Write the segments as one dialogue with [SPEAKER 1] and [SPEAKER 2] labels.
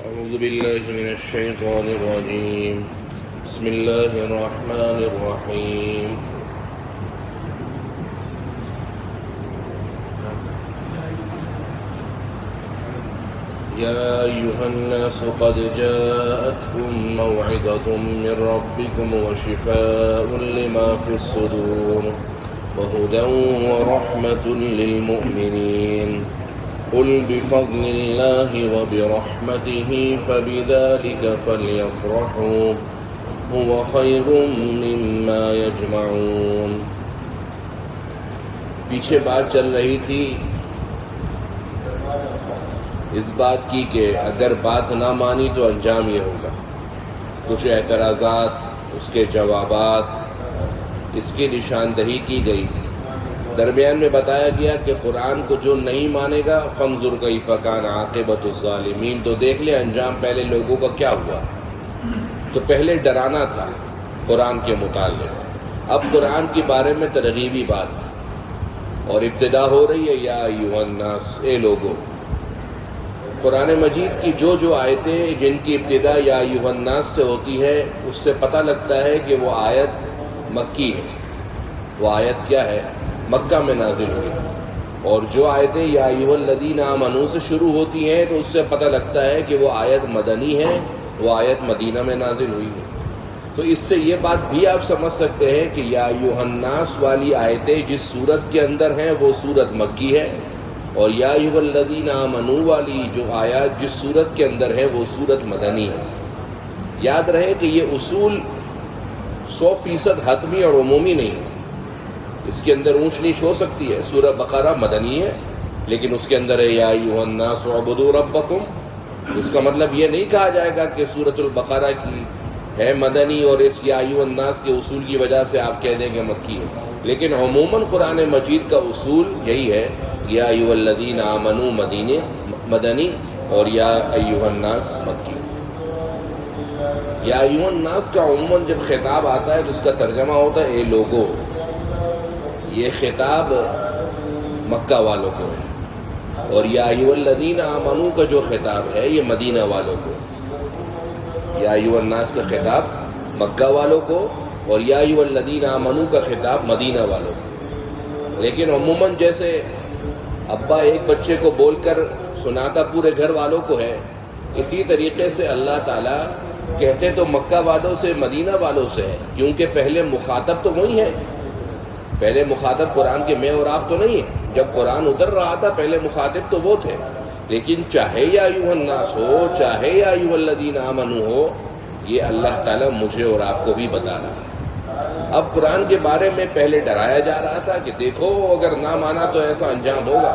[SPEAKER 1] أعوذ بالله من الشيطان الرجيم. بسم الله الرحمن الرحيم. يا أيها الناس قد جاءتكم موعظة من ربكم وشفاء لما في الصدور وهدى ورحمة للمؤمنين. قل بفضل الله وبرحمته فبذلك فليفرحوا هو خير مما يجمعون. پیچھے بات چل رہی تھی اس بات کی کہ اگر بات نہ مانی تو انجام یہ ہوگا. کچھ اعتراضات، اس کے جوابات، اس کی نشاندہی کی گئی. درمیان میں بتایا گیا کہ قرآن کو جو نہیں مانے گا فانظر کیف کان عاقبۃ الظالمین، تو دیکھ لے انجام پہلے لوگوں کا کیا ہوا. تو پہلے ڈرانا تھا قرآن کے متعلق، اب قرآن کے بارے میں ترغیبی بات ہے اور ابتدا ہو رہی ہے یا ایھا الناس، اے لوگو. قرآن مجید کی جو آیتیں جن کی ابتدا یا ایھا الناس سے ہوتی ہے اس سے پتہ لگتا ہے کہ وہ آیت مکی ہے. وہ آیت کیا ہے؟ مکہ میں نازل ہوئی. اور جو آیتیں یا ایھا الذین آمنوا سے شروع ہوتی ہیں تو اس سے پتہ لگتا ہے کہ وہ آیت مدنی ہے، وہ آیت مدینہ میں نازل ہوئی ہے. تو اس سے یہ بات بھی آپ سمجھ سکتے ہیں کہ یا ایھا الناس والی آیتیں جس صورت کے اندر ہیں وہ صورت مکی ہے، اور یا ایھا الذین آمنوا والی جو آیات جس صورت کے اندر ہے وہ صورت مدنی ہے. یاد رہے کہ یہ اصول 100% حتمی اور عمومی نہیں ہے. اس کے اندر اونچ نیچ ہو سکتی ہے. سورہ بقرہ مدنی ہے لیکن اس کے اندر ہے یا ایھا الناس اعبدوا ربکم. اس کا مطلب یہ نہیں کہا جائے گا کہ سورۃ البقرہ کی ہے مدنی اور اس یا ایھا الناس کے اصول کی وجہ سے آپ کہہ دیں کہ مکی ہے. لیکن عموماً قرآن مجید کا اصول یہی ہے، یا ایھا الذین آمنوا مدنی اور یا ایھا الناس مکی. یا ایھا الناس کا عموماً جب خطاب آتا ہے تو اس کا ترجمہ ہوتا ہے اے لوگو. یہ خطاب مکہ والوں کو ہے، اور یا ایھا الذین آمنوا کا جو خطاب ہے یہ مدینہ والوں کو. یا ایھا الناس کا خطاب مکہ والوں کو اور یا ایھا الذین آمنوا کا خطاب مدینہ والوں کو. لیکن عموماً جیسے ابا ایک بچے کو بول کر سناتا پورے گھر والوں کو ہے، اسی طریقے سے اللہ تعالیٰ کہتے تو مکہ والوں سے مدینہ والوں سے ہے، کیونکہ پہلے مخاطب تو وہی ہے. پہلے مخاطب قرآن کے میں اور آپ تو نہیں ہے. جب قرآن اتر رہا تھا پہلے مخاطب تو وہ تھے. لیکن چاہے یا ایھا الناس ہو، چاہے یا ایھا الذین آمنوا ہو، یہ اللہ تعالیٰ مجھے اور آپ کو بھی بتا رہا ہے. اب قرآن کے بارے میں پہلے ڈرایا جا رہا تھا کہ دیکھو اگر نہ مانا تو ایسا انجام ہوگا.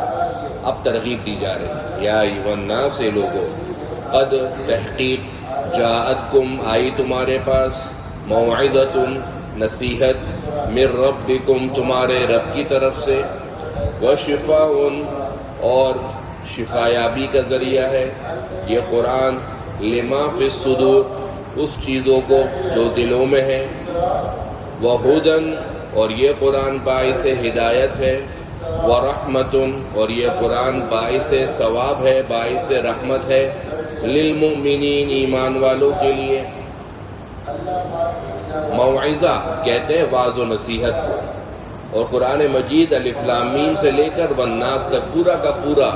[SPEAKER 1] اب ترغیب دی جا رہی ہے، یا ایھا الناس، اے لوگو، قد تحقیق، جاءتکم، آئی تمہارے پاس، موعظۃ، نصیحت، من ربکم، تمہارے رب کی طرف سے، وشفاء، اور شفا یابی کا ذریعہ ہے یہ قرآن، لما فی الصدور، اس چیزوں کو جو دلوں میں ہے، وہدن، اور یہ قرآن باعث ہدایت ہے، ورحمت، اور یہ قرآن باعث ثواب ہے، باعث رحمت ہے، للمؤمنین، ایمان والوں کے لیے. موعظہ کہتے ہیں واعظ و نصیحت کو، اور قرآن مجید الف لام میم سے لے کر والناس تک پورا کا پورا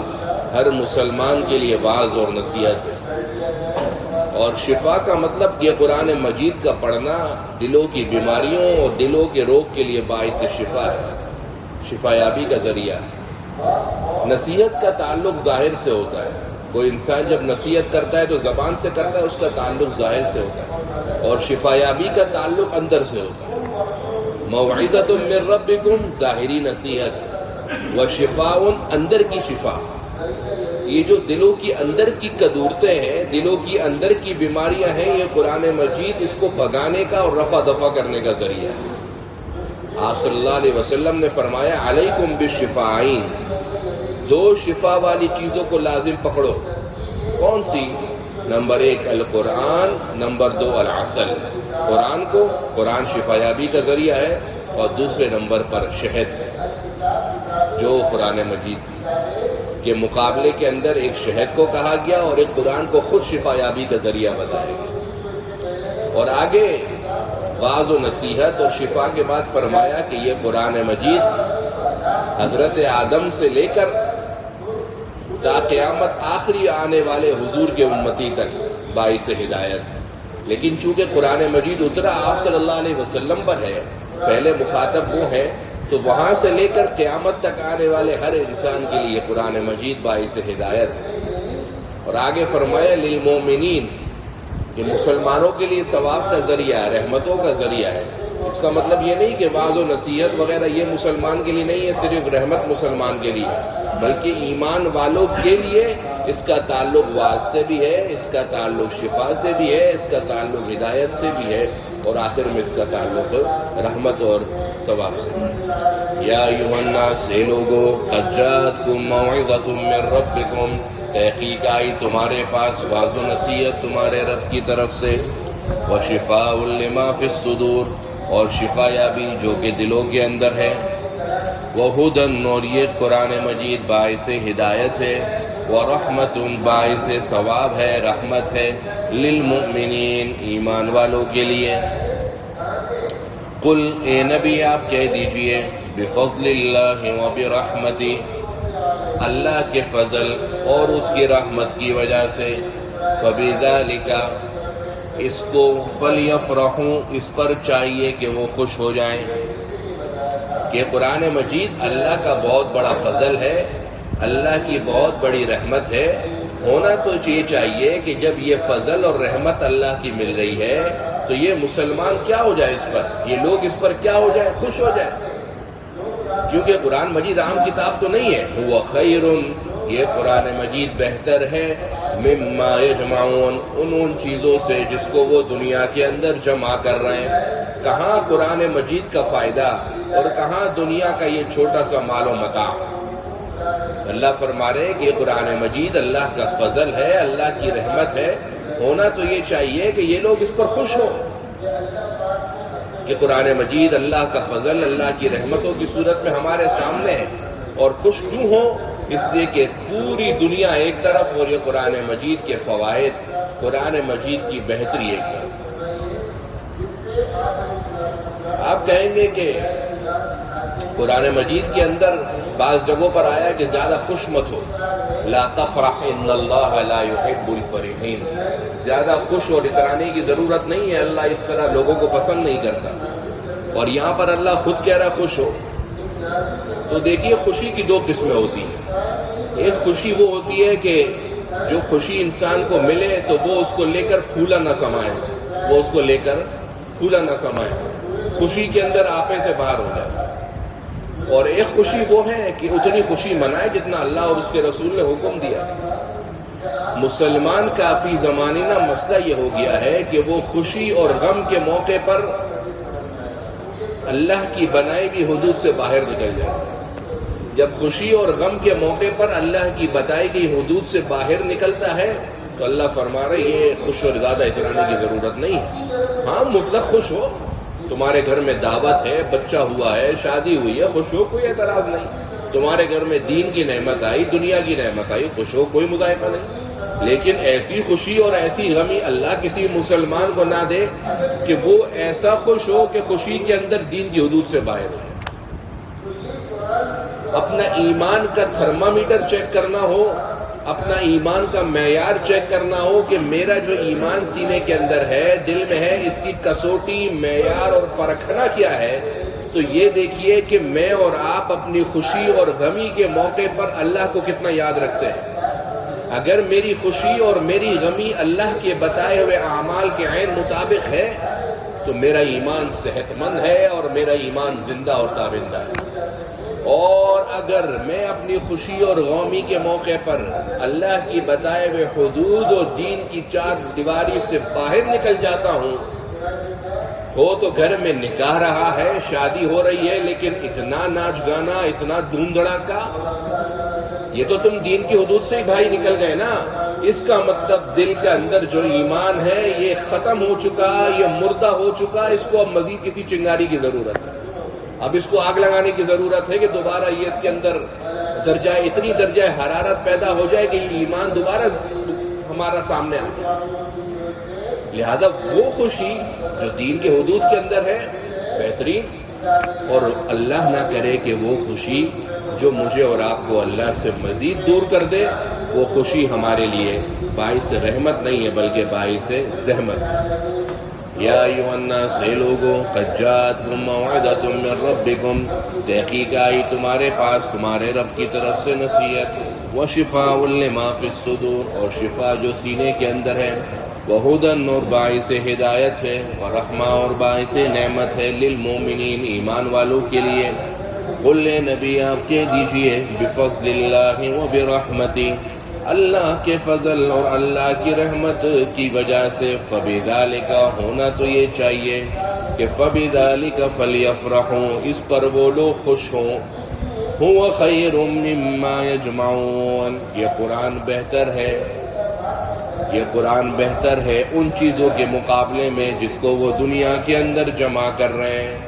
[SPEAKER 1] ہر مسلمان کے لیے واعظ اور نصیحت ہے. اور شفا کا مطلب یہ قرآن مجید کا پڑھنا دلوں کی بیماریوں اور دلوں کے روگ کے لیے باعث شفا ہے، شفا یابی کا ذریعہ ہے. نصیحت کا تعلق ظاہر سے ہوتا ہے. کوئی انسان جب نصیحت کرتا ہے تو زبان سے کرتا ہے، اس کا تعلق ظاہر سے ہوتا ہے، اور شفا یابی کا تعلق اندر سے ہوتا ہے. موعظۃ من ربکم، ظاہری نصیحت، وشفاء، اندر کی شفا. یہ جو دلوں کی اندر کی قدورتیں ہیں، دلوں کی اندر کی بیماریاں ہیں، یہ قرآن مجید اس کو بھگانے کا اور رفع دفع کرنے کا ذریعہ ہے. آپ صلی اللہ علیہ وسلم نے فرمایا علیکم بالشفاعین، 2 شفا والی چیزوں کو لازم پکڑو. کون سی؟ نمبر 1 القرآن، نمبر 2 العسل. قرآن کو، قرآن شفا یابی کا ذریعہ ہے، اور دوسرے نمبر پر شہد جو قرآن مجید کے مقابلے کے اندر ایک شہد کو کہا گیا اور ایک قرآن کو خود شفا یابی کا ذریعہ بتایا گیا، اور آگے واعظ و نصیحت اور شفا کے بعد فرمایا کہ یہ قرآن مجید حضرت آدم سے لے کر تا قیامت آخری آنے والے حضور کے امتی تک باعث ہدایت ہے۔ لیکن چونکہ قرآن مجید اترا آپ صلی اللہ علیہ وسلم پر ہے، پہلے مخاطب وہ ہیں، تو وہاں سے لے کر قیامت تک آنے والے ہر انسان کے لیے قرآن مجید باعث ہدایت ہے۔ اور آگے فرمایا للمومنین کہ مسلمانوں کے لیے ثواب کا ذریعہ ہے، رحمتوں کا ذریعہ ہے۔ اس کا مطلب یہ نہیں کہ وعظ و نصیحت وغیرہ یہ مسلمان کے لیے نہیں ہے، صرف رحمت مسلمان کے لیے ہے، بلکہ ایمان والوں کے لیے اس کا تعلق وعظ سے بھی ہے، اس کا تعلق شفا سے بھی ہے، اس کا تعلق ہدایت سے بھی ہے، اور آخر میں اس کا تعلق رحمت اور ثواب سے ہے۔ یا ایھا الناس، اے لوگو، قد جاءتکم موعظۃ من ربکم، تحقیق آئی تمہارے پاس وعظ و نصیحت تمہارے رب کی طرف سے، وشفاء لما فی الصدور، اور شفا یابی جو کہ دلوں کے اندر ہے، وہدی، اور یہ قرآن مجید باعث ہدایت ہے، ورحمت، باعث ثواب ہے، رحمت ہے، للمؤمنین، ایمان والوں کے لیے۔ قل، اے نبی آپ کہہ دیجئے، بفضل اللہ وبرحمتہ، اللہ کے فضل اور اس کی رحمت کی وجہ سے، فبذالک، اس کو، فلیفرحوا، اس پر چاہیے کہ وہ خوش ہو جائیں، کہ قرآن مجید اللہ کا بہت بڑا فضل ہے، اللہ کی بہت بڑی رحمت ہے۔ ہونا تو یہ چاہیے کہ جب یہ فضل اور رحمت اللہ کی مل رہی ہے تو یہ مسلمان کیا ہو جائے، اس پر، یہ لوگ اس پر کیا ہو جائے، خوش ہو جائے، کیونکہ قرآن مجید عام کتاب تو نہیں ہے۔ هو خیر، یہ قرآن مجید بہتر ہے، مما یجمعون، ان چیزوں سے جس کو وہ دنیا کے اندر جمع کر رہے ہیں۔ کہاں قرآن مجید کا فائدہ اور کہاں دنیا کا یہ چھوٹا سا مال و متاع۔ اللہ فرما رہے کہ یہ قرآن مجید اللہ کا فضل ہے، اللہ کی رحمت ہے۔ ہونا تو یہ چاہیے کہ یہ لوگ اس پر خوش ہو، کہ قرآن مجید اللہ کا فضل، اللہ کی رحمتوں کی صورت میں ہمارے سامنے ہے، اور خوش کیوں ہو؟ اس لیے کہ پوری دنیا ایک طرف اور یہ قرآن مجید کے فوائد، قرآن مجید کی بہتری ایک طرف۔ آپ کہیں گے کہ قرآن مجید کے اندر بعض جگہوں پر آیا کہ زیادہ خوش مت ہو، لا تفرح ان اللہ لا يحب الفرحین، زیادہ خوش اور اترانے کی ضرورت نہیں ہے، اللہ اس طرح لوگوں کو پسند نہیں کرتا۔ اور یہاں پر اللہ خود کہہ رہا خوش ہو۔ تو دیکھیے خوشی کی دو قسمیں ہوتی ہیں۔ ایک خوشی وہ ہوتی ہے کہ جو خوشی انسان کو ملے تو وہ اس کو لے کر پھولا نہ سمائے، وہ اس کو لے کر پھولا نہ سمائے، خوشی کے اندر آپے سے باہر ہو جائے۔ اور ایک خوشی وہ ہے کہ اتنی خوشی منائے جتنا اللہ اور اس کے رسول نے حکم دیا۔ مسلمان کا فی زمانہ مسئلہ یہ ہو گیا ہے کہ وہ خوشی اور غم کے موقع پر اللہ کی بنائی ہوئی حدود سے باہر نکل جائے۔ جب خوشی اور غم کے موقع پر اللہ کی بتائی گئی حدود سے باہر نکلتا ہے تو اللہ فرما رہے یہ خوش اور زیادہ اترانے کی ضرورت نہیں ہے۔ ہاں مطلق خوش ہو، تمہارے گھر میں دعوت ہے، بچہ ہوا ہے، شادی ہوئی ہے، خوش ہو، کوئی اعتراض نہیں۔ تمہارے گھر میں دین کی نعمت آئی، دنیا کی نعمت آئی، خوش ہو، کوئی مذائقہ نہیں۔ لیکن ایسی خوشی اور ایسی غمی اللہ کسی مسلمان کو نہ دے کہ وہ ایسا خوش ہو کہ خوشی کے اندر دین کی حدود سے باہر ہو۔ اپنا ایمان کا تھرمامیٹر چیک کرنا ہو، اپنا ایمان کا معیار چیک کرنا ہو کہ میرا جو ایمان سینے کے اندر ہے، دل میں ہے، اس کی کسوٹی، معیار اور پرکھنا کیا ہے، تو یہ دیکھیے کہ میں اور آپ اپنی خوشی اور غمی کے موقع پر اللہ کو کتنا یاد رکھتے ہیں۔ اگر میری خوشی اور میری غمی اللہ کے بتائے ہوئے اعمال کے عین مطابق ہے تو میرا ایمان صحت مند ہے اور میرا ایمان زندہ اور تابندہ ہے۔ اور اگر میں اپنی خوشی اور غمی کے موقع پر اللہ کی بتائے ہوئے حدود اور دین کی چار دیواری سے باہر نکل جاتا ہوں، ہو تو گھر میں نکاح رہا ہے، شادی ہو رہی ہے، لیکن اتنا ناچ گانا، اتنا دھوم دھڑاکا، یہ تو تم دین کی حدود سے ہی بھائی نکل گئے نا۔ اس کا مطلب دل کے اندر جو ایمان ہے یہ ختم ہو چکا، یہ مردہ ہو چکا، اس کو اب مزید کسی چنگاری کی ضرورت ہے۔ اب اس کو آگ لگانے کی ضرورت ہے کہ دوبارہ یہ اس کے اندر اتنی درجہ حرارت پیدا ہو جائے کہ ایمان دوبارہ ہمارا سامنے آ جائے۔ لہذا وہ خوشی جو دین کے حدود کے اندر ہے بہترین، اور اللہ نہ کرے کہ وہ خوشی جو مجھے اور آپ کو اللہ سے مزید دور کر دے، وہ خوشی ہمارے لیے باعث رحمت نہیں ہے بلکہ باعث زحمت ہے۔ یا ایھا الناس، اے لوگو، قد جاءتکم موعظۃ من ربکم، تحقیق آئی تمہارے پاس تمہارے رب کی طرف سے نصیحت، وشفاء لما فی الصدور، اور شفا جو سینے کے اندر ہے، وہدی، اور باعث ہدایت ہے، ورحمہ، اور باعث نعمت ہے، للمؤمنین، ایمان والوں کے لیے۔ قل اے نبی آپ کہہ دیجئے، بفضل اللہ وبرحمتہ، اللہ کے فضل اور اللہ کی رحمت کی وجہ سے، فبذالک، ہونا تو یہ چاہیے کہ فبذالک فلیفرحوا، اس پر وہ لوگ خوش ہوں، هو خیر مما یجمعون، یہ قرآن بہتر ہے، یہ قرآن بہتر ہے ان چیزوں کے مقابلے میں جس کو وہ دنیا کے اندر جمع کر رہے ہیں۔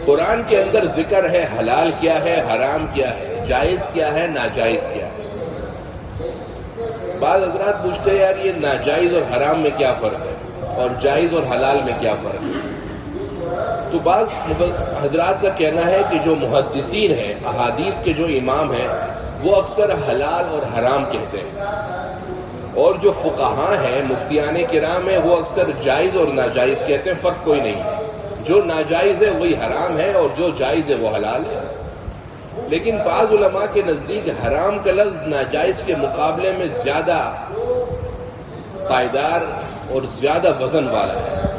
[SPEAKER 1] قرآن کے اندر ذکر ہے حلال کیا ہے، حرام کیا ہے، جائز کیا ہے، ناجائز کیا ہے۔ بعض حضرات پوچھتے ہیں یار یہ ناجائز اور حرام میں کیا فرق ہے اور جائز اور حلال میں کیا فرق ہے؟ تو بعض حضرات کا کہنا ہے کہ جو محدثین ہیں، احادیث کے جو امام ہیں، وہ اکثر حلال اور حرام کہتے ہیں، اور جو فقہاء ہیں، مفتیان کرام ہیں، وہ اکثر جائز اور ناجائز کہتے ہیں، فرق کوئی نہیں ہے۔ جو ناجائز ہے وہی حرام ہے اور جو جائز ہے وہ حلال ہے۔ لیکن بعض علماء کے نزدیک حرام کا لفظ ناجائز کے مقابلے میں زیادہ پائیدار اور زیادہ وزن والا ہے۔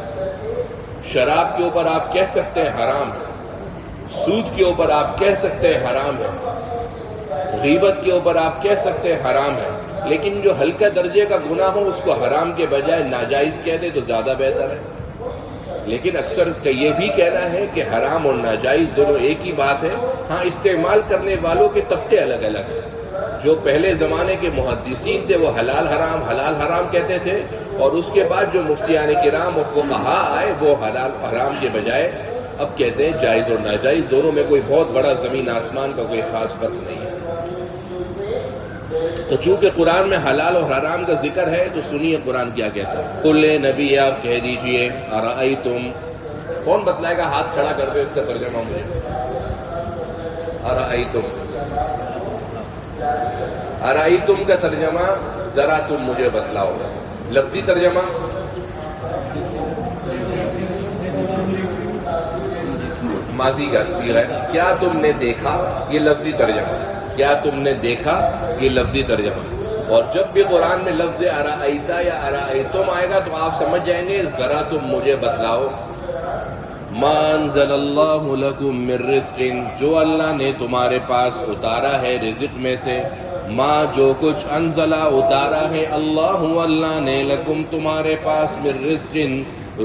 [SPEAKER 1] شراب کے اوپر آپ کہہ سکتے ہیں حرام ہے، سود کے اوپر آپ کہہ سکتے ہیں حرام ہے، غیبت کے اوپر آپ کہہ سکتے ہیں حرام ہے، لیکن جو ہلکا درجے کا گناہ ہو اس کو حرام کے بجائے ناجائز کہتے تو زیادہ بہتر ہے۔ لیکن اکثر کا یہ بھی کہنا ہے کہ حرام اور ناجائز دونوں ایک ہی بات ہے، ہاں استعمال کرنے والوں کے طبقے الگ الگ ہیں۔ جو پہلے زمانے کے محدثین تھے وہ حلال حرام کہتے تھے، اور اس کے بعد جو مفتیان کرام اور فقہاء آئے وہ حلال حرام کے بجائے اب کہتے ہیں جائز اور ناجائز، دونوں میں کوئی بہت بڑا زمین آسمان کا کوئی خاص فرق نہیں ہے۔ تو چونکہ قرآن میں حلال اور حرام کا ذکر ہے تو سنیے قرآن کیا کہتا ہے۔ قل اے نبی آپ کہہ دیجئے، ارأیتم، کون بتلائے گا؟ ہاتھ کھڑا کر دو اس کا ترجمہ مجھے۔ ارأیتم کا ترجمہ ذرا تم مجھے بتلاؤ، لفظی ترجمہ ماضی کا صیغہ ہے، کیا تم نے دیکھا، یہ لفظی ترجمہ، کیا تم نے دیکھا، یہ لفظی ترجمہ۔ اور جب بھی قرآن میں لفظ ارأیتا یا ارأیتم آئے گا تو آپ سمجھ جائیں گے ذرا تم مجھے بتلاؤ۔ ما انزل اللہ لکم من رزق، جو اللہ نے تمہارے پاس اتارا ہے رزق میں سے، ما جو کچھ انزلہ اتارا ہے اللہ نے لکم تمہارے پاس من رزق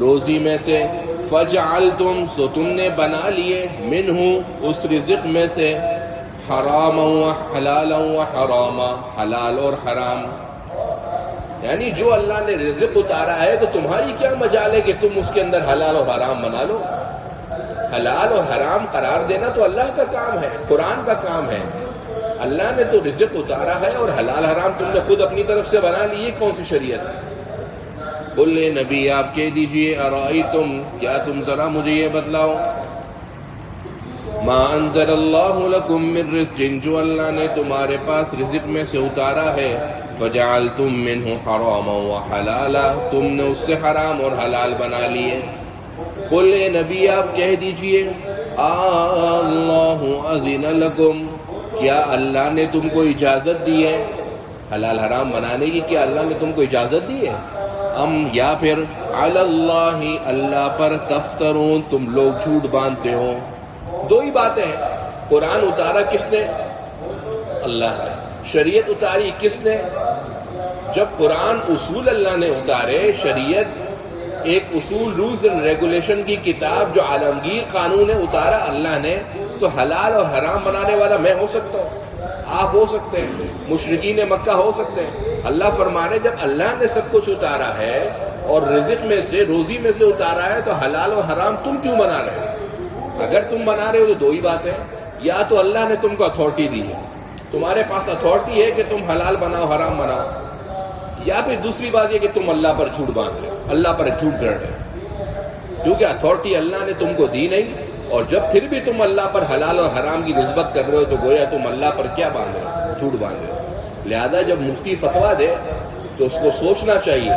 [SPEAKER 1] روزی میں سے، فجعلتم سو تم نے بنا لیے منہ اس رزق میں سے، حراما و حلالا و حراما، حلال اور حرام۔ یعنی جو اللہ نے رزق اتارا ہے تو تمہاری کیا مجال ہے کہ تم اس کے اندر حلال اور حرام بنا لو؟ حلال اور حرام قرار دینا تو اللہ کا کام ہے، قرآن کا کام ہے۔ اللہ نے تو رزق اتارا ہے اور حلال حرام تم نے خود اپنی طرف سے بنا لی، یہ کون سی شریعت ہے؟ بولے نبی آپ کہہ دیجئے، ارائیتم، کیا تم ذرا مجھے یہ بتلاؤ، ما انزل اللہ لکم من رزق، جو اللہ نے تمہارے پاس رزق میں سے اتارا ہے، فجعلتم منہ حراما و حلالا، تم نے اس سے حرام اور حلال بنا لیے۔ قل اے نبی آپ کہہ دیجئے، اللہ اذن لکم، کیا اللہ نے تم کو اجازت دی ہے حلال حرام بنانے کی؟ کیا اللہ نے تم کو اجازت دی ہے؟ ام یا پھر علی اللہ، اللہ پر تفترون، تم لوگ جھوٹ باندھتے ہو؟ دو ہی باتیں ہیں، قرآن اتارا کس نے؟ اللہ نے۔ شریعت اتاری کس نے؟ جب قرآن اصول اللہ نے اتارے، شریعت ایک اصول رولز اینڈ ریگولیشن کی کتاب جو عالمگیر قانون ہے اتارا اللہ نے، تو حلال اور حرام بنانے والا میں ہو سکتا ہوں، آپ ہو سکتے ہیں، مشرکین مکہ ہو سکتے ہیں۔ اللہ فرمانے جب اللہ نے سب کچھ اتارا ہے اور رزق میں سے، روزی میں سے اتارا ہے، تو حلال اور حرام تم کیوں بنا رہے ہو؟ اگر تم بنا رہے ہو تو دو ہی باتیں، یا تو اللہ نے تم کو اتھارٹی دی ہے، تمہارے پاس اتھارٹی ہے کہ تم حلال بناؤ حرام بناؤ، یا پھر دوسری بات یہ کہ تم اللہ پر جھوٹ باندھ رہے ہو، اللہ پر جھوٹ گڑھ رہے ہو، کیونکہ اتھارٹی اللہ نے تم کو دی نہیں، اور جب پھر بھی تم اللہ پر حلال اور حرام کی نسبت کر رہے ہو تو گویا تم اللہ پر کیا باندھ رہے ہو؟ جھوٹ باندھ رہے ہو۔ لہذا جب مفتی فتویٰ دے تو اس کو سوچنا چاہیے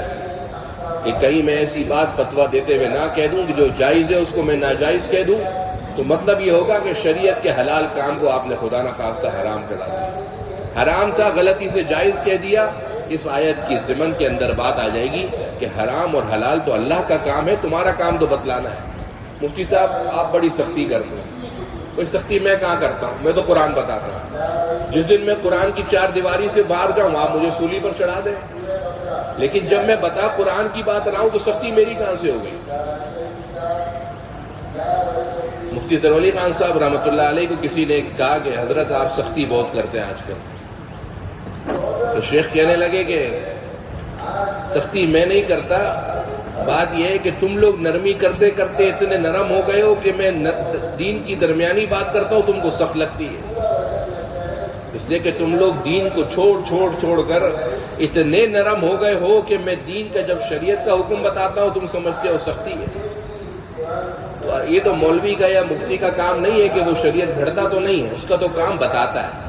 [SPEAKER 1] کہ کہیں میں ایسی بات فتویٰ دیتے ہوئے نہ کہہ دوں کہ جو جائز ہے اس کو میں ناجائز کہہ دوں، تو مطلب یہ ہوگا کہ شریعت کے حلال کام کو آپ نے خدا نخواستہ حرام کرا دیا، حرام تھا غلطی سے جائز کہہ دیا۔ اس آیت کی ضمن کے اندر بات آ جائے گی کہ حرام اور حلال تو اللہ کا کام ہے، تمہارا کام تو بتلانا ہے۔ مفتی صاحب آپ بڑی سختی کرتے ہیں، کوئی سختی میں کہاں کرتا ہوں، میں تو قرآن بتاتا ہوں۔ جس دن میں قرآن کی چار دیواری سے باہر جاؤں آپ مجھے سولی پر چڑھا دیں، لیکن جب میں بتا قرآن کی بات رہا ہوں تو سختی میری کہاں سے ہو گئی؟ مفتی ظفر علی خان صاحب رحمۃ اللہ علیہ کو کسی نے کہا کہ حضرت آپ سختی بہت کرتے ہیں آج کل، تو شیخ کہنے لگے کہ سختی میں نہیں کرتا، بات یہ ہے کہ تم لوگ نرمی کرتے کرتے اتنے نرم ہو گئے ہو کہ میں دین کی درمیانی بات کرتا ہوں تم کو سخت لگتی ہے، اس لیے کہ تم لوگ دین کو چھوڑ کر اتنے نرم ہو گئے ہو کہ میں دین کا جب شریعت کا حکم بتاتا ہوں تم سمجھتے ہو سختی ہے۔ تو یہ تو مولوی کا یا مفتی کا کام نہیں ہے کہ وہ شریعت گھڑتا تو نہیں ہے، اس کا تو کام بتاتا ہے۔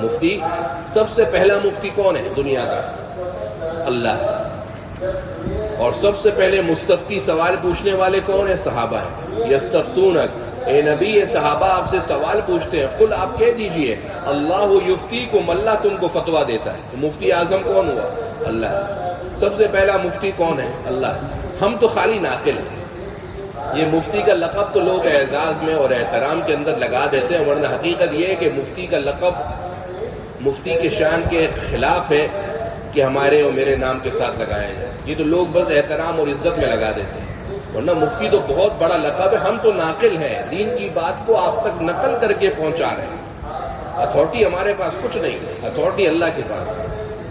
[SPEAKER 1] مفتی سب سے پہلا مفتی کون ہے دنیا کا؟ اللہ ہے، اور سب سے پہلے مستفتی سوال پوچھنے والے کون ہیں؟ صحابہ ہیں۔ یستفتونک، اے نبی یہ صحابہ آپ سے سوال پوچھتے ہیں، قل آپ کہہ دیجئے اللہ یفتیکم، اللہ تم کو فتویٰ دیتا ہے۔ تو مفتی اعظم کون ہوا؟ اللہ ہے۔ سب سے پہلا مفتی کون ہے؟ اللہ ہے۔ ہم تو خالی ناقل ہیں، یہ مفتی کا لقب تو لوگ اعزاز میں اور احترام کے اندر لگا دیتے ہیں، ورنہ حقیقت یہ ہے کہ مفتی کا لقب مفتی کے شان کے خلاف ہے کہ ہمارے اور میرے نام کے ساتھ لگایا جائے، یہ تو لوگ بس احترام اور عزت میں لگا دیتے ہیں، ورنہ مفتی تو بہت بڑا لقب ہے۔ ہم تو ناقل ہیں، دین کی بات کو آپ تک نقل کر کے پہنچا رہے ہیں، اتھارٹی ہمارے پاس کچھ نہیں ہے، اتھارٹی اللہ کے پاس ہے۔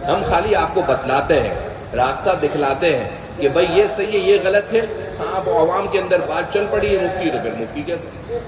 [SPEAKER 1] ہم خالی آپ کو بتلاتے ہیں، راستہ دکھلاتے ہیں کہ بھائی یہ صحیح ہے یہ غلط ہے، ہاں اب عوام کے اندر بات چل پڑی ہے مفتی، تو پھر مفتی کہتے ہیں۔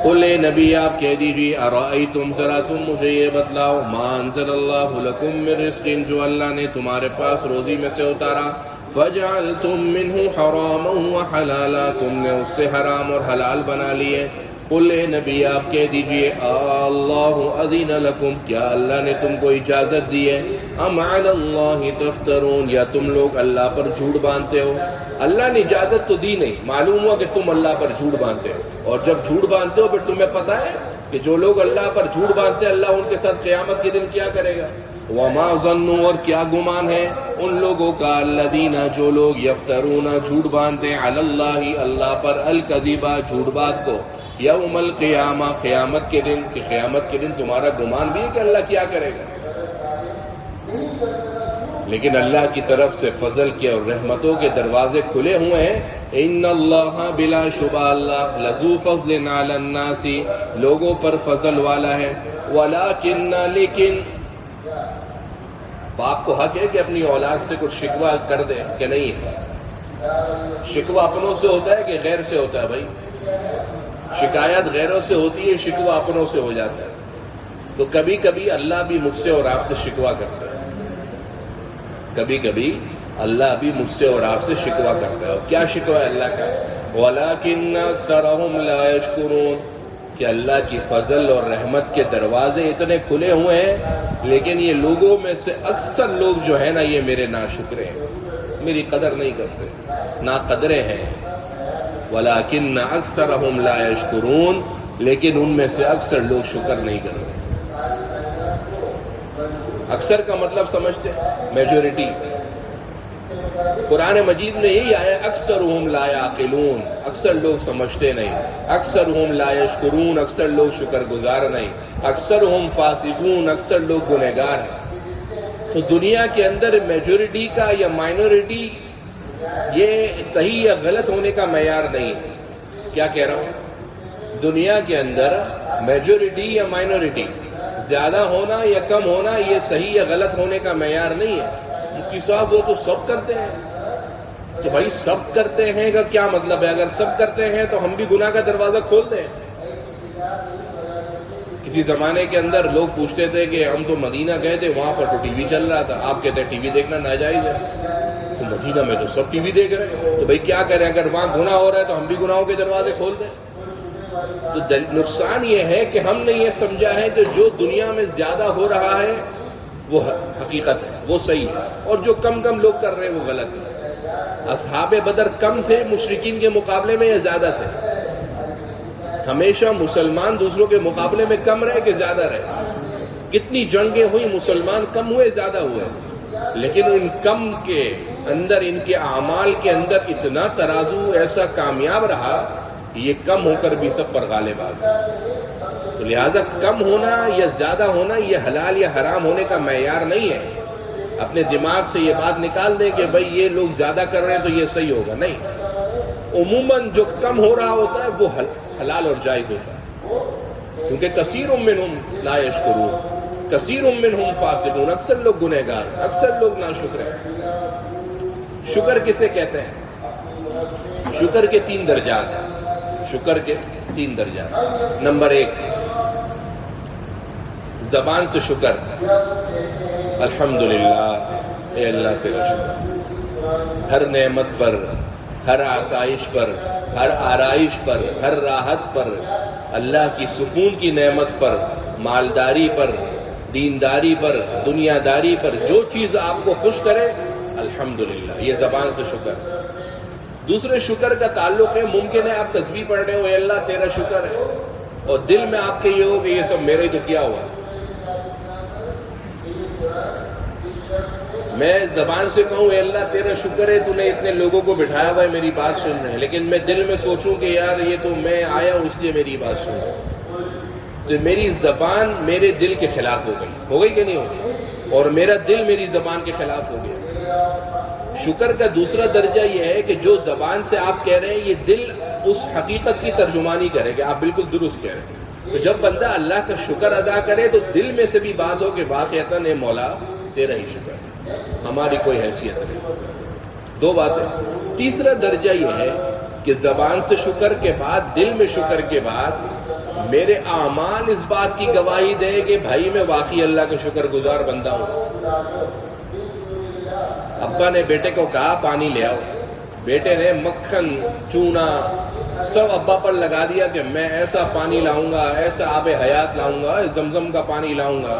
[SPEAKER 1] قل اے نبی آپ کہہ دیجیے ارائیتم، ذرا تم مجھے یہ بتلاؤ، ما انزل اللہ لکم من رزق، جو اللہ نے تمہارے پاس روزی میں سے اتارا، فجعلتم منہ حراما وحلالا، تم نے اس سے حرام اور حلال بنا لیے۔ قل اے نبی آپ کہہ دیجئے اللہ اذن لکم، کیا اللہ نے تم کو اجازت دی ہے، ام علی اللہ تفترون، یا تم لوگ اللہ پر جھوٹ باندھتے ہو؟ اللہ نے اجازت تو دی نہیں، معلوم ہوا کہ تم اللہ پر جھوٹ باندھتے ہو، اور جب جھوٹ باندھتے ہو پھر تمہیں پتہ ہے کہ جو لوگ اللہ پر جھوٹ باندھتے ہیں اللہ ان کے ساتھ قیامت کے دن کیا کرے گا۔ وما ظنوا، اور کیا گمان ہے ان لوگوں کا، الذین، جو لوگ یفترون، جھوٹ باندھتے ہیں، علی اللہ، اللہ پر، الکذب، جھوٹ بات کو، یوم القیامہ، قیامت کے دن، کہ قیامت کے دن تمہارا گمان بھی ہے کہ اللہ کیا کرے گا۔ لیکن اللہ کی طرف سے فضل کے اور رحمتوں کے دروازے کھلے ہوئے ہیں۔ ان اللہ، بلا شبہ اللہ، لذو فضل علی الناس، لوگوں پر فضل والا ہے، ولکن، لیکن باپ کو حق ہے کہ اپنی اولاد سے کچھ شکوہ کر دے کہ نہیں ہے؟ شکوہ اپنوں سے ہوتا ہے کہ غیر سے ہوتا ہے؟ بھائی شکایت غیروں سے ہوتی ہے، شکوہ اپنوں سے ہو جاتا ہے۔ تو کبھی کبھی اللہ بھی مجھ سے اور آپ سے شکوہ کرتا ہے، کبھی کبھی اللہ بھی مجھ سے اور آپ سے شکوہ کرتا ہے۔ اور کیا شکوہ ہے اللہ کا؟ وَلَكِنَّ أَكْثَرَهُمْ لَا يَشْكُرُونَ، کہ اللہ کی فضل اور رحمت کے دروازے اتنے کھلے ہوئے ہیں، لیکن یہ لوگوں میں سے اکثر لوگ جو ہے نا یہ میرے ناشکرے ہیں، میری قدر نہیں کرتے، ناقدرے ہیں۔ وَلَكِنَّ أَكْثَرَهُمْ لَا يَشْكُرُونَ، لیکن ان میں سے اکثر لوگ شکر نہیں کرتے۔ اکثر کا مطلب سمجھتے میجورٹی، قرآن مجید میں یہی آیا اکثرہم لا یعقلون، اکثر لوگ سمجھتے نہیں، اکثرہم لا یشکرون، اکثر لوگ شکر گزار نہیں، اکثرہم فاسقون، اکثر لوگ گنہگار ہیں۔ تو دنیا کے اندر میجورٹی کا یا مائنورٹی یہ صحیح یا غلط ہونے کا معیار نہیں ہے۔ کیا کہہ رہا ہوں؟ دنیا کے اندر میجورٹی یا مائنورٹی، زیادہ ہونا یا کم ہونا، یہ صحیح یا غلط ہونے کا معیار نہیں ہے۔ مفتی صاحب وہ تو سب کرتے ہیں، تو بھائی سب کرتے ہیں کا کیا مطلب ہے؟ اگر سب کرتے ہیں تو ہم بھی گناہ کا دروازہ کھول دیں؟ کسی زمانے کے اندر لوگ پوچھتے تھے کہ ہم تو مدینہ گئے تھے، وہاں پر تو ٹی وی چل رہا تھا، آپ کہتے ہیں ٹی وی دیکھنا ناجائز ہے، تو مدینہ میں تو سب ٹی وی دیکھ رہے ہیں، تو بھائی کیا کریں، اگر وہاں گناہ ہو رہا ہے تو ہم بھی گناہوں کے دروازے کھول دیں؟ تو نقصان یہ ہے کہ ہم نے یہ سمجھا ہے کہ جو دنیا میں زیادہ ہو رہا ہے وہ حقیقت ہے، وہ صحیح ہے، اور جو کم کم لوگ کر رہے ہیں وہ غلط ہے۔ اصحاب بدر کم تھے مشرکین کے مقابلے میں یا زیادہ تھے؟ ہمیشہ مسلمان دوسروں کے مقابلے میں کم رہے کہ زیادہ رہے؟ کتنی جنگیں ہوئی، مسلمان کم ہوئے زیادہ ہوئے، لیکن ان کم کے اندر، ان کے اعمال کے اندر اتنا ترازو ایسا کامیاب رہا، یہ کم ہو کر بھی سب پر غالب آ گئے۔ تو لہذا کم ہونا یا زیادہ ہونا یہ حلال یا حرام ہونے کا معیار نہیں ہے۔ اپنے دماغ سے یہ بات نکال دیں کہ بھئی یہ لوگ زیادہ کر رہے ہیں تو یہ صحیح ہوگا، نہیں۔ عموماً جو کم ہو رہا ہوتا ہے وہ حلال اور جائز ہوتا ہے، کیونکہ کثیر منہم لا یشکرون، کثیر منہم فاسقون، اکثر لوگ گنہگار، اکثر لوگ ناشکر ہیں۔ شکر کسے کہتے ہیں؟ شکر کے 3 درجات ہیں، شکر کے 3 درجات۔ نمبر 1، زبان سے شکر، الحمدللہ، اے اللہ تیرا شکر، ہر نعمت پر، ہر آسائش پر، ہر آرائش پر، ہر راحت پر، اللہ کی سکون کی نعمت پر، مالداری پر، دینداری پر، دنیا داری پر، جو چیز آپ کو خوش کرے، الحمدللہ، یہ زبان سے شکر۔ دوسرے شکر کا تعلق ہے، ممکن ہے آپ تسبیح پڑھ رہے ہو، اے اللہ تیرا شکر ہے، اور دل میں آپ کے یہ ہو کہ یہ سب میرے ہی تو کیا ہوا۔ میں زبان سے کہوں اے اللہ تیرا شکر ہے، تو نے اتنے لوگوں کو بٹھایا ہوا ہے میری بات سن رہے ہیں، لیکن میں دل میں سوچوں کہ یار یہ تو میں آیا ہوں اس لیے میری بات سن رہا ہوں، تو میری زبان میرے دل کے خلاف ہو گئی کہ نہیں ہو گئی، اور میرا دل میری زبان کے خلاف ہو گیا۔ شکر کا دوسرا درجہ یہ ہے کہ جو زبان سے آپ کہہ رہے ہیں یہ دل اس حقیقت کی ترجمانی کرے کہ آپ بالکل درست کہہ رہے ہیں۔ تو جب بندہ اللہ کا شکر ادا کرے تو دل میں سے بھی بات ہو کہ واقعتاً اے مولا تیرا ہی شکر ہے، ہماری کوئی حیثیت نہیں۔ 2 باتیں۔ تیسرا درجہ یہ ہے کہ زبان سے شکر کے بعد، دل میں شکر کے بعد، میرے اعمال اس بات کی گواہی دے کہ بھائی میں واقعی اللہ کا شکر گزار بندہ ہوں۔ ابا نے بیٹے کو کہا پانی لے آؤ، بیٹے نے مکھن چونا سب ابا پر لگا دیا کہ میں ایسا پانی لاؤں گا، ایسا آب حیات لاؤں گا، زمزم کا پانی لاؤں گا،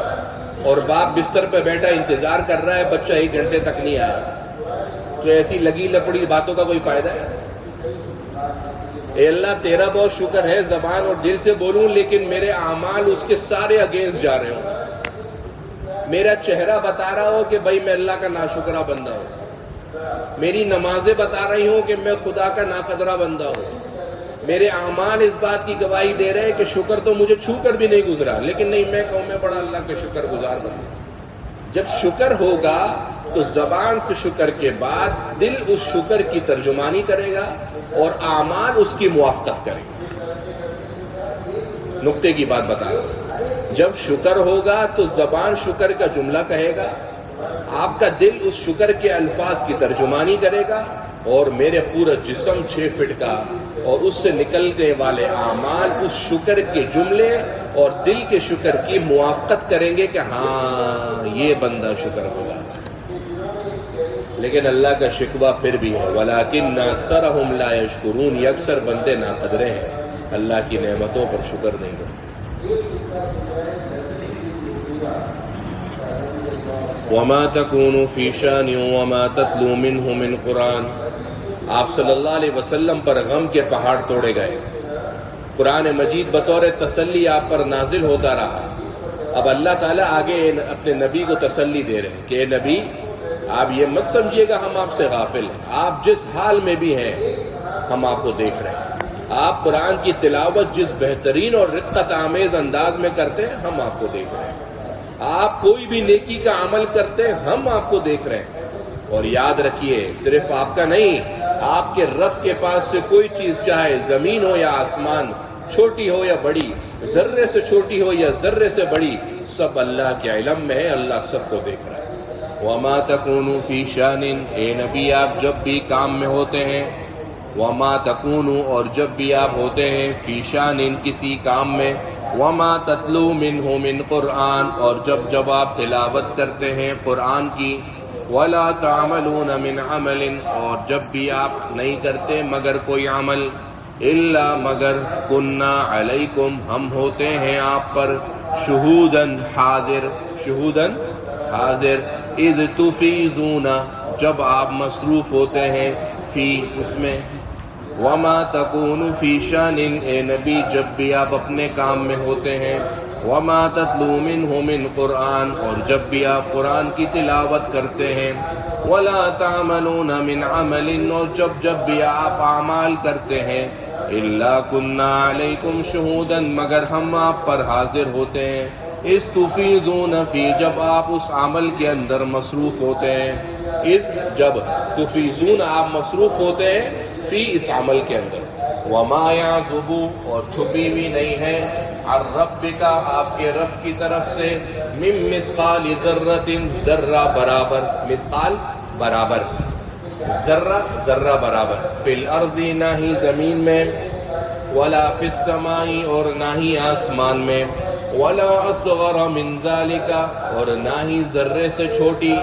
[SPEAKER 1] اور باپ بستر پہ بیٹھا انتظار کر رہا ہے، بچہ 1 گھنٹے تک نہیں آیا۔ تو ایسی لگی لپڑی باتوں کا کوئی فائدہ ہے؟ اے اللہ تیرا بہت شکر ہے، زبان اور دل سے بولوں لیکن میرے اعمال اس کے سارے اگینسٹ جا رہے ہوں، میرا چہرہ بتا رہا ہو کہ بھائی میں اللہ کا ناشکرہ بندہ ہوں، میری نمازیں بتا رہی ہوں کہ میں خدا کا ناقدرہ بندہ ہوں، میرے اعمال اس بات کی گواہی دے رہے ہیں کہ شکر تو مجھے چھو کر بھی نہیں گزرا، لیکن نہیں میں کہوں میں بڑا اللہ کے شکر گزار بندہ ہوں۔ جب شکر ہوگا تو زبان سے شکر کے بعد دل اس شکر کی ترجمانی کرے گا اور اعمال اس کی موافقت کریں گے۔ نقطے کی بات بتا رہا ہوں، جب شکر ہوگا تو زبان شکر کا جملہ کہے گا، آپ کا دل اس شکر کے الفاظ کی ترجمانی کرے گا، اور میرے پورا جسم 6 فٹ کا اور اس سے نکلنے والے اعمال اس شکر کے جملے اور دل کے شکر کی موافقت کریں گے کہ ہاں یہ بندہ شکر ہوگا۔ لیکن اللہ کا شکوہ پھر بھی ہے، وَلَٰكِنَّ أَكْثَرَهُمْ لَا يَشْكُرُونَ، یہ اکثر بندے ناقدرے ہیں، اللہ کی نعمتوں پر شکر نہیں کرتے۔ وَمَا تَكُونُوا فِي شَأْنٍ وَمَا تَتْلُوا مِنْهُ مِنْ قُرْآنٍ، آپ صلی اللہ علیہ وسلم پر غم کے پہاڑ توڑے گئے، قرآن مجید بطور تسلی آپ پر نازل ہوتا رہا۔ اب اللہ تعالیٰ آگے اپنے نبی کو تسلی دے رہے ہیں کہ اے نبی آپ یہ مت سمجھیے گا ہم آپ سے غافل ہیں، آپ جس حال میں بھی ہیں ہم آپ کو دیکھ رہے ہیں، آپ قرآن کی تلاوت جس بہترین اور رقت آمیز انداز میں کرتے ہیں ہم آپ کو دیکھ رہے ہیں، آپ کوئی بھی نیکی کا عمل کرتے ہیں ہم آپ کو دیکھ رہے ہیں۔ اور یاد رکھیے صرف آپ کا نہیں، آپ کے رب کے پاس سے کوئی چیز چاہے زمین ہو یا آسمان، چھوٹی ہو یا بڑی، ذرے سے چھوٹی ہو یا ذرے سے بڑی، سب اللہ کے علم میں ہے، اللہ سب کو دیکھ رہا ہے۔ وَمَا تَكُونُوا فِي شَأْنٍ، اے نبی آپ جب بھی کام میں ہوتے ہیں، وَمَا تَكُونُوا اور جب بھی آپ ہوتے ہیں، فِي شَأْنٍ کسی کام میں، وما تتلو منہ من قرآن، اور جب آپ تلاوت کرتے ہیں قرآن کی، ولا تعملون من عمل، اور جب بھی آپ نہیں کرتے مگر کوئی عمل، الا مگر کننا علیکم، ہم ہوتے ہیں آپ پر، شہودن حاضر، شہودن حاضر، اذ تفیضون، جب آپ مصروف ہوتے ہیں، فی اس میں، وما تکون فی شان، اے نبی جب بھی آپ اپنے کام میں ہوتے ہیں، وما تتلو منہ من قرآن، اور جب بھی آپ قرآن کی تلاوت کرتے ہیں، ولا تعملون من عمل، اور جب بھی آپ اعمال کرتے ہیں، الا کننا علیکم شہودا، مگر ہم آپ پر حاضر ہوتے ہیں، اذ تفیضون فی، جب آپ اس عمل کے اندر مصروف ہوتے ہیں، اذ جب، تفیضون آپ مصروف ہوتے ہیں، فی اس عمل کے اندر، وما یعزب، اور چھپی ہوئی نہیں ہے، عن ربک، آپ کے رب کی طرف سے، من مثقال ذرۃ، ذرہ برابر، مثقال برابر، ذرہ ذرہ برابر، فی الارض نہ ہی زمین میں، ولا فی السماء، اور نہ ہی آسمان میں، ولا اصغر من ذلک، اور نہ ہی ذرے سے چھوٹی،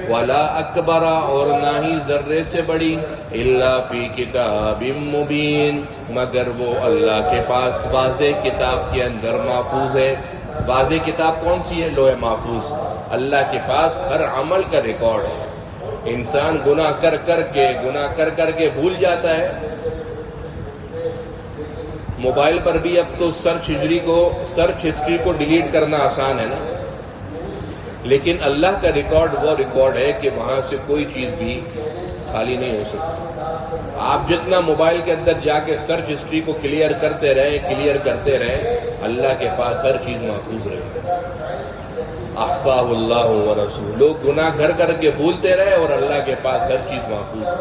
[SPEAKER 1] ولا اکبر، اور نہ ہی ذرے سے بڑی، الا فی کتاب مبین، مگر وہ اللہ کے پاس واضح کتاب کے اندر محفوظ ہے۔ واضح کتاب کون سی ہے؟ لوح محفوظ۔ اللہ کے پاس ہر عمل کا ریکارڈ ہے۔ انسان گناہ کر کر کے بھول جاتا ہے۔ موبائل پر بھی اب تو سرچ ہسٹری کو ڈیلیٹ کرنا آسان ہے نا، لیکن اللہ کا ریکارڈ وہ ریکارڈ ہے کہ وہاں سے کوئی چیز بھی خالی نہیں ہو سکتی۔ آپ جتنا موبائل کے اندر جا کے سرچ ہسٹری کو کلیئر کرتے رہے، اللہ کے پاس ہر چیز محفوظ رہے۔ احصاہ اللہ ورسولہ، لوگ گناہ کر کے بھولتے رہے اور اللہ کے پاس ہر چیز محفوظ ہے۔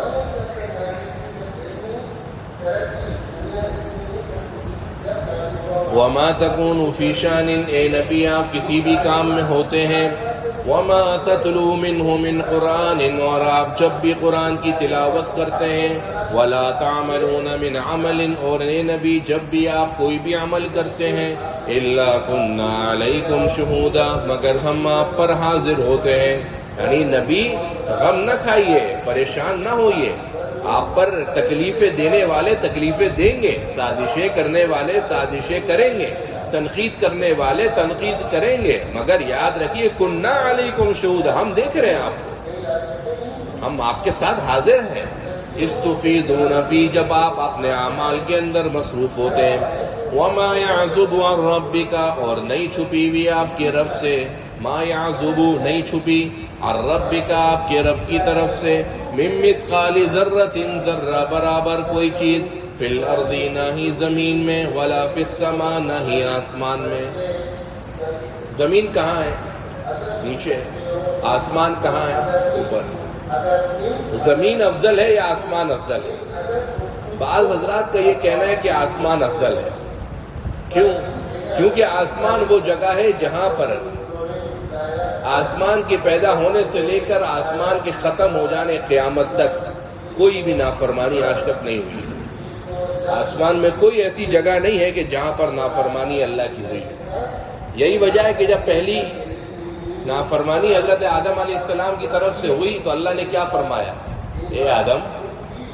[SPEAKER 1] وما تکون فی شان، اے نبی آپ کسی بھی کام میں ہوتے ہیں، وما تتلو منہ من قرآن، اور آپ جب بھی قرآن کی تلاوت کرتے ہیں، ولا تعملون من عمل، اور اے نبی جب بھی آپ کوئی بھی عمل کرتے ہیں، الا کننا علیکم شہودا، مگر ہم آپ پر حاضر ہوتے ہیں۔ یعنی نبی غم نہ کھائیے، پریشان نہ ہوئیے، آپ پر تکلیفیں دینے والے تکلیفیں دیں گے، سازشیں کرنے والے سازشیں کریں گے، تنقید کرنے والے تنقید کریں گے، مگر یاد رکھیے کننا علیکم شہود، ہم دیکھ رہے ہیں آپ کو، ہم آپ کے ساتھ حاضر ہیں۔ استفیضون فی، جب آپ اپنے اعمال کے اندر مصروف ہوتے ہیں، وما یعزب عن ربک، اور نہیں چھپی ہوئی آپ کے رب سے، ما یعزب نہیں چھپی، عن ربک آپ کے رب کی طرف سے، من مثقال ذرۃ ذرہ برابر کوئی چیز، فی الارض نہ ہی زمین میں، ولا فی السماء نہ ہی آسمان میں۔ زمین کہاں ہے؟ نیچے۔ آسمان کہاں ہے؟ اوپر۔ زمین افضل ہے یا آسمان افضل ہے؟ بعض حضرات کا یہ کہنا ہے کہ آسمان افضل ہے۔ کیوں؟ کیونکہ آسمان وہ جگہ ہے جہاں پر آسمان کے پیدا ہونے سے لے کر آسمان کے ختم ہو جانے قیامت تک کوئی بھی نافرمانی آج تک نہیں ہوئی۔ آسمان میں کوئی ایسی جگہ نہیں ہے کہ جہاں پر نافرمانی اللہ کی ہوئی۔ یہی وجہ ہے کہ جب پہلی نافرمانی حضرت آدم علیہ السلام کی طرف سے ہوئی تو اللہ نے کیا فرمایا؟ اے آدم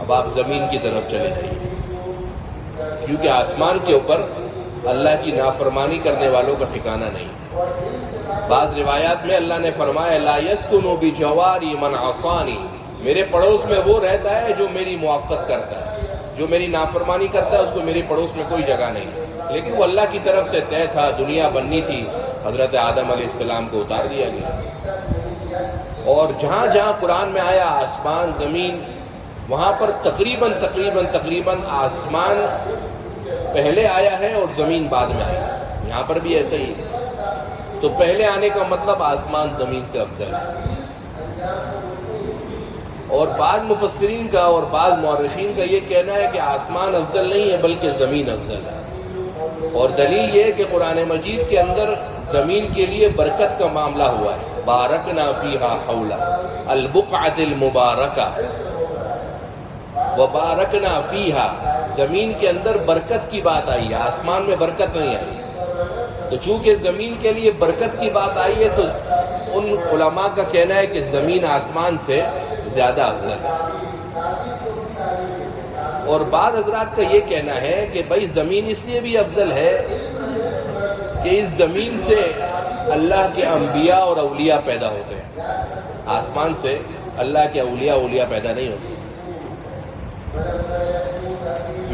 [SPEAKER 1] اب آپ زمین کی طرف چلے جائیے، کیونکہ آسمان کے اوپر اللہ کی نافرمانی کرنے والوں کا ٹھکانہ نہیں۔ بعض روایات میں اللہ نے فرمایا لا یسکن بجواری من عصانی، میرے پڑوس میں وہ رہتا ہے جو میری موافقت کرتا ہے، جو میری نافرمانی کرتا ہے اس کو میرے پڑوس میں کوئی جگہ نہیں۔ لیکن وہ اللہ کی طرف سے طے تھا، دنیا بننی تھی، حضرت آدم علیہ السلام کو اتار دیا گیا۔ اور جہاں جہاں قرآن میں آیا آسمان زمین، وہاں پر تقریباً آسمان پہلے آیا ہے اور زمین بعد میں آیا ہے۔ یہاں پر بھی ایسا ہی ہے۔ تو پہلے آنے کا مطلب آسمان زمین سے افضل ہے۔ اور بعض مفسرین کا اور بعض مورخین کا یہ کہنا ہے کہ آسمان افضل نہیں ہے بلکہ زمین افضل ہے۔ اور دلیل یہ ہے کہ قرآن مجید کے اندر زمین کے لیے برکت کا معاملہ ہوا ہے، بارکنا فیہا حولا البقعۃ المبارکہ، وبارکنا فیہا، زمین کے اندر برکت کی بات آئی ہے، آسمان میں برکت نہیں آئی۔ تو چونکہ زمین کے لیے برکت کی بات آئی ہے تو ان علماء کا کہنا ہے کہ زمین آسمان سے زیادہ افضل ہے. اور بعض حضرات کا یہ کہنا ہے کہ بھائی زمین اس لیے بھی افضل ہے کہ اس زمین سے اللہ کے انبیاء اور اولیاء پیدا ہوتے ہیں. آسمان سے اللہ کے اولیاء پیدا نہیں ہوتے.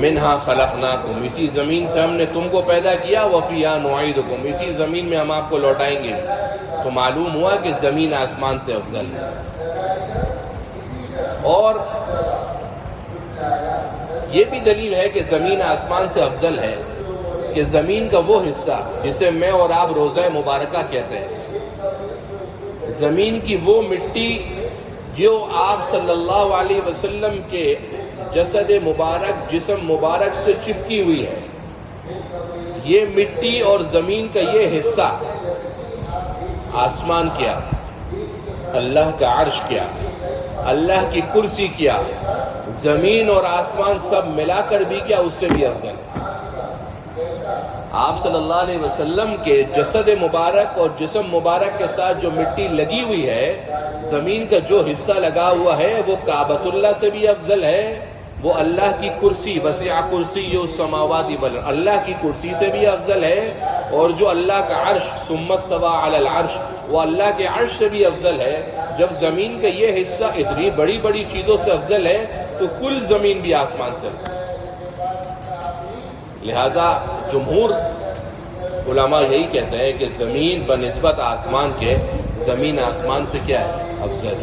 [SPEAKER 1] منہا خلقناکم، اسی زمین سے ہم نے تم کو پیدا کیا، وفیہا نعیدکم، اسی زمین میں ہم آپ کو لوٹائیں گے. تو معلوم ہوا کہ زمین آسمان سے افضل ہے. اور یہ بھی دلیل ہے کہ زمین آسمان سے افضل ہے کہ زمین کا وہ حصہ جسے میں اور آپ روضہ مبارکہ کہتے ہیں، زمین کی وہ مٹی جو آپ صلی اللہ علیہ وسلم کے جسد مبارک، جسم مبارک سے چپکی ہوئی ہے، یہ مٹی اور زمین کا یہ حصہ آسمان کیا، اللہ کا عرش کیا، اللہ کی کرسی کیا، زمین اور آسمان سب ملا کر بھی کیا، اس سے بھی افضل ہے. آپ صلی اللہ علیہ وسلم کے جسد مبارک اور جسم مبارک کے ساتھ جو مٹی لگی ہوئی ہے، زمین کا جو حصہ لگا ہوا ہے، وہ کعبۃ اللہ سے بھی افضل ہے، وہ اللہ کی کرسی، وسع کرسی السماوات والارض، اللہ کی کرسی سے بھی افضل ہے، اور جو اللہ کا عرش ثم استوى علی العرش، وہ اللہ کے عرش سے بھی افضل ہے. جب زمین کا یہ حصہ اتنی بڑی بڑی چیزوں سے افضل ہے تو کل زمین بھی آسمان سے افضل ہے. لہذا جمہور علماء یہی کہتے ہیں کہ زمین بنسبت آسمان کے، زمین آسمان سے کیا ہے؟ افضل ہے.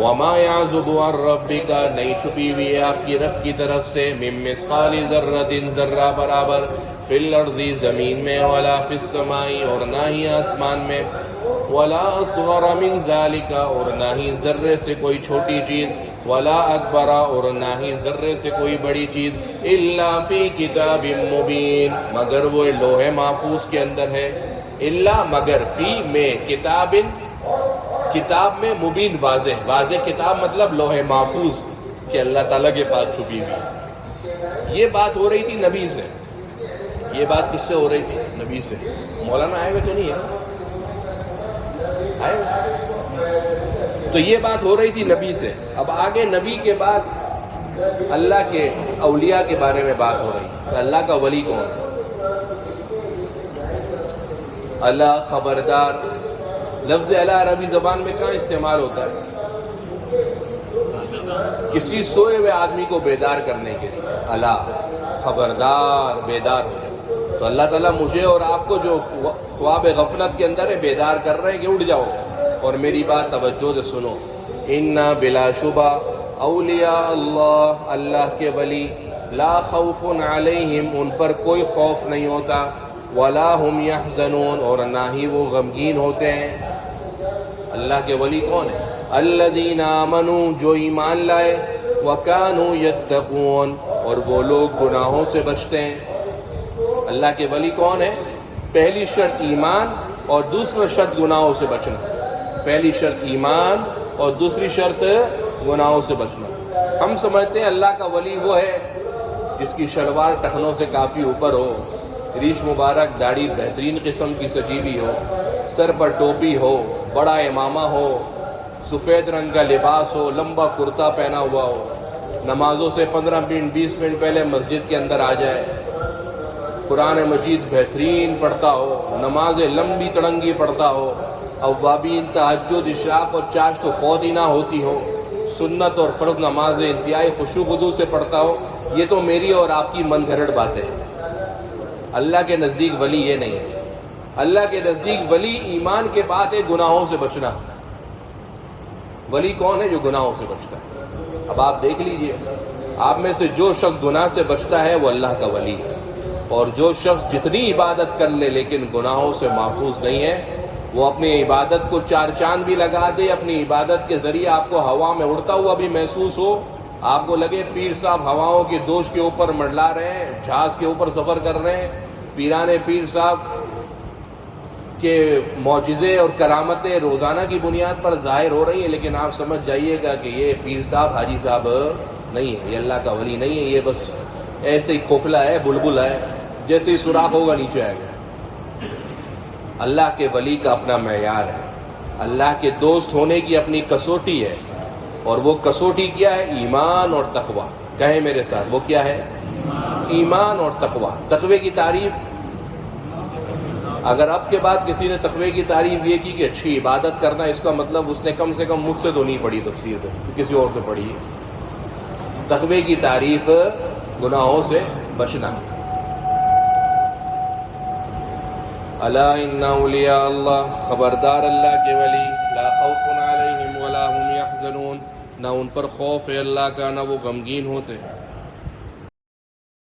[SPEAKER 1] وَمَا يَعْزُبُ عَنْ رَبِّكَ، نہیں چھپی ہوئی ہے آپ کی رب کی طرف سے، مِن مِّثْقَالِ ذَرَّةٍ، ذرہ برابر، فِي الْأَرْضِ، زمین میں، وَلَا فِي السَّمَاءِ، اور نہ ہی آسمان میں، وَلَا أَصْغَرَ مِن ذَلِكَ، اور نہ ہی ذرے سے کوئی چھوٹی چیز، وَلَا أَكْبَرَ، اور نہ ہی ذرے سے کوئی بڑی چیز، إِلَّا فِي كِتَابٍ مُّبِينٍ، مگر وہ لوح محفوظ کے اندر ہے. إِلَّا مگر، فی میں، کتاب میں، مبین واضح کتاب مطلب لوح محفوظ کہ اللہ تعالیٰ کے پاس چھپی ہوئی ہے. یہ بات ہو رہی تھی نبی سے. یہ بات کس سے ہو رہی تھی؟ نبی سے. مولانا آئے ہوئے تو نہیں ہے؟ آئے ہوئے؟ تو یہ بات ہو رہی تھی نبی سے. اب آگے نبی کے بعد اللہ کے اولیاء کے بارے میں بات ہو رہی ہے. اللہ کا ولی کون ہے؟ اللہ خبردار، لفظ اللہ عربی زبان میں کہاں استعمال ہوتا ہے؟ کسی سوئے ہوئے آدمی کو بیدار کرنے کے لیے. اللہ خبردار، بیدار ہو جائے. تو اللہ تعالیٰ مجھے اور آپ کو جو خواب غفلت کے اندر ہے بیدار کر رہے ہیں کہ اٹھ جاؤ اور میری بات توجہ سے سنو. اِنَّا بلا شبہ اولیاء اللہ، اللہ کے ولی، لا خوف علیہم، ان پر کوئی خوف نہیں ہوتا، ولا هم يحزنون، اور نہ ہی وہ غمگین ہوتے ہیں. اللہ کے ولی کون ہے؟ الذین آمنوا، جو ایمان لائے، وکانوا یتقون، اور وہ لوگ گناہوں سے بچتے ہیں. اللہ کے ولی کون ہے؟ پہلی شرط ایمان اور دوسرا شرط گناہوں سے بچنا. پہلی شرط ایمان اور دوسری شرط گناہوں سے بچنا. ہم سمجھتے ہیں اللہ کا ولی وہ ہے جس کی شلوار ٹخنوں سے کافی اوپر ہو، ریش مبارک، داڑھی بہترین قسم کی سجی ہوئی ہو، سر پر ٹوپی ہو، بڑا امامہ ہو، سفید رنگ کا لباس ہو، لمبا کرتا پہنا ہوا ہو، نمازوں سے 15 منٹ 20 منٹ پہلے مسجد کے اندر آ جائے، قرآن مجید بہترین پڑھتا ہو، نمازیں لمبی تڑنگی پڑھتا ہو، اوابین، تہجد، اشراق اور چاش تو فوت ہی نہ ہوتی ہو، سنت اور فرض نمازیں انتہائی خشوع و خضوع سے پڑھتا ہو. یہ تو میری اور آپ کی من گھڑت باتیں ہیں. اللہ کے نزدیک ولی یہ نہیں ہے. اللہ کے نزدیک ولی ایمان کے بعد ہے گناہوں سے بچنا. ولی کون ہے؟ جو گناہوں سے بچتا ہے. اب آپ دیکھ لیجئے، آپ میں سے جو شخص گناہ سے بچتا ہے وہ اللہ کا ولی ہے، اور جو شخص جتنی عبادت کر لے لیکن گناہوں سے محفوظ نہیں ہے، وہ اپنی عبادت کو 4 چاند بھی لگا دے، اپنی عبادت کے ذریعے آپ کو ہوا میں اڑتا ہوا بھی محسوس ہو، آپ کو لگے پیر صاحب ہواؤں کے دوش کے اوپر منڈلا رہے ہیں، جہاز کے اوپر سفر کر رہے ہیں، پیرانے پیر صاحب کے معجزے اور کرامتیں روزانہ کی بنیاد پر ظاہر ہو رہی ہیں، لیکن آپ سمجھ جائیے گا کہ یہ پیر صاحب حاجی صاحب نہیں ہے، یہ اللہ کا ولی نہیں ہے. یہ بس ایسے ہی کھوکھلا ہے، بلبل ہے، جیسے ہی سوراخ ہوگا نیچے آئے گا. اللہ کے ولی کا اپنا معیار ہے، اللہ کے دوست ہونے کی اپنی کسوٹی ہے، اور وہ کسوٹی کیا ہے؟ ایمان اور تقوی۔ کہیں میرے ساتھ، وہ کیا ہے؟ ایمان اور تقوی۔ تقوی کی تعریف، اگر اب کے بعد کسی نے تقوی کی تعریف یہ کی کہ اچھی عبادت کرنا، اس کا مطلب اس نے کم سے کم مجھ سے تو نہیں پڑھی تفسیر تو کسی اور سے پڑھی ہے۔ تقوی کی تعریف گناہوں سے بچنا۔ الا ان اولیاء اللہ، خبردار اللہ کے ولی، لا خوف علیہم ولا هم یحزنون، نہ ان پر خوف ہے اللہ کا، نہ وہ غمگین ہوتے۔